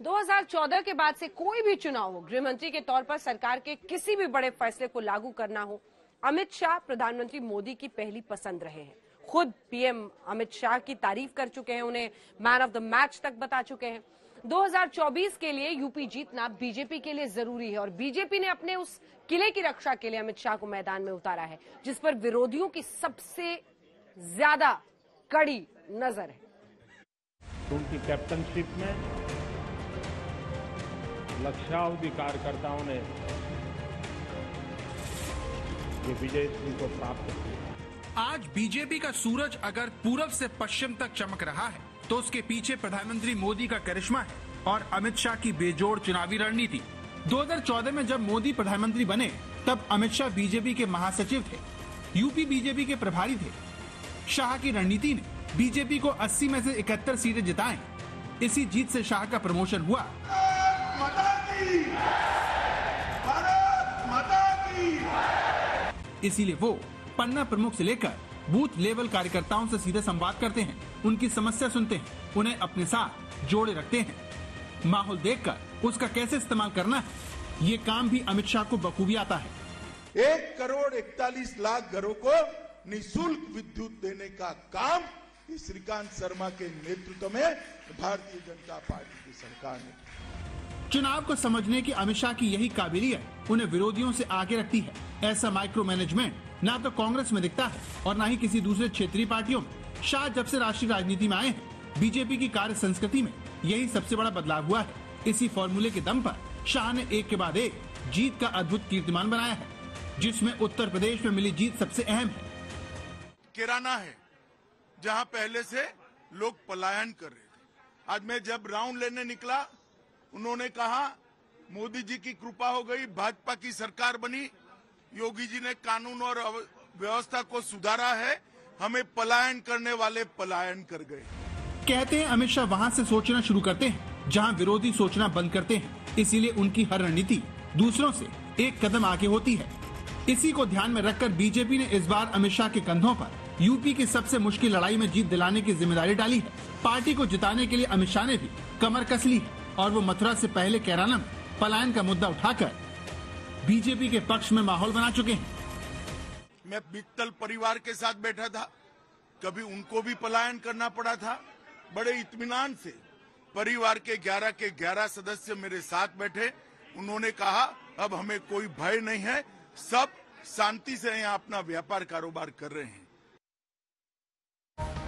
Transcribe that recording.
2014 के बाद से कोई भी चुनाव हो, गृह मंत्री के तौर पर सरकार के किसी भी बड़े फैसले को लागू करना हो, अमित शाह प्रधानमंत्री मोदी की पहली पसंद रहे हैं। खुद पीएम अमित शाह की तारीफ कर चुके हैं, उन्हें मैन ऑफ द मैच तक बता चुके हैं। 2024 के लिए यूपी जीतना बीजेपी के लिए जरूरी है और बीजेपी ने अपने उस किले की रक्षा के लिए अमित शाह को मैदान में उतारा है, जिस पर विरोधियों की सबसे ज्यादा कड़ी नजर है। उनकी कैप्टनशिप में लक्षावधि कार्यकर्ताओं ने ये विजय को प्राप्त किया। आज बीजेपी का सूरज अगर पूरब से पश्चिम तक चमक रहा है तो उसके पीछे प्रधानमंत्री मोदी का करिश्मा है और अमित शाह की बेजोड़ चुनावी रणनीति। 2014 में जब मोदी प्रधानमंत्री बने तब अमित शाह बीजेपी के महासचिव थे, यूपी बीजेपी के प्रभारी थे। शाह की रणनीति ने बीजेपी को 80 में से 71 सीटें जिताएं। इसी जीत से शाह का प्रमोशन हुआ। इसीलिए वो पन्ना प्रमुख से लेकर बूथ लेवल कार्यकर्ताओं से सीधे संवाद करते हैं, उनकी समस्या सुनते हैं, उन्हें अपने साथ जोड़े रखते हैं। माहौल देखकर उसका कैसे इस्तेमाल करना है, ये काम भी अमित शाह को बखूबी आता है। 1,41,00,000 घरों को निःशुल्क विद्युत देने का काम श्रीकांत शर्मा के नेतृत्व में भारतीय जनता पार्टी की सरकार ने। चुनाव को समझने की अमित शाह की यही काबिलियत उन्हें विरोधियों से आगे रखती है। ऐसा माइक्रो मैनेजमेंट ना तो कांग्रेस में दिखता है और ना ही किसी दूसरे क्षेत्रीय पार्टियों में। शाह जब से राष्ट्रीय राजनीति में आए हैं, बीजेपी की कार्य संस्कृति में यही सबसे बड़ा बदलाव हुआ है। इसी फॉर्मूले के दम पर शाह ने एक के बाद एक जीत का अद्भुत कीर्तिमान बनाया है, जिसमें उत्तर प्रदेश में मिली जीत सबसे अहम है। किराना है जहां पहले से लोग पलायन कर रहे थे। आज मैं जब राउंड लेने निकला, उन्होंने कहा मोदी जी की कृपा हो गई, भाजपा की सरकार बनी, योगी जी ने कानून और व्यवस्था को सुधारा है, हमें पलायन करने वाले पलायन कर गए। कहते हैं अमित शाह वहां से सोचना शुरू करते हैं जहां विरोधी सोचना बंद करते हैं। इसीलिए उनकी हर रणनीति दूसरों से एक कदम आगे होती है। इसी को ध्यान में रखकर बीजेपी ने इस बार अमित शाह के कंधों पर यूपी की सबसे मुश्किल लड़ाई में जीत दिलाने की जिम्मेदारी डाली है। पार्टी को जिताने के लिए अमित शाह ने भी कमर कस ली है और वो मथुरा से पहले कैराना में पलायन का मुद्दा उठाकर बीजेपी के पक्ष में माहौल बना चुके हैं। मैं मित्तल परिवार के साथ बैठा था, कभी उनको भी पलायन करना पड़ा था। बड़े इत्मीनान से परिवार के 11 सदस्य मेरे साथ बैठे। उन्होंने कहा अब हमें कोई भय नहीं है, सब शांति से यहाँ अपना व्यापार कारोबार कर रहे हैं।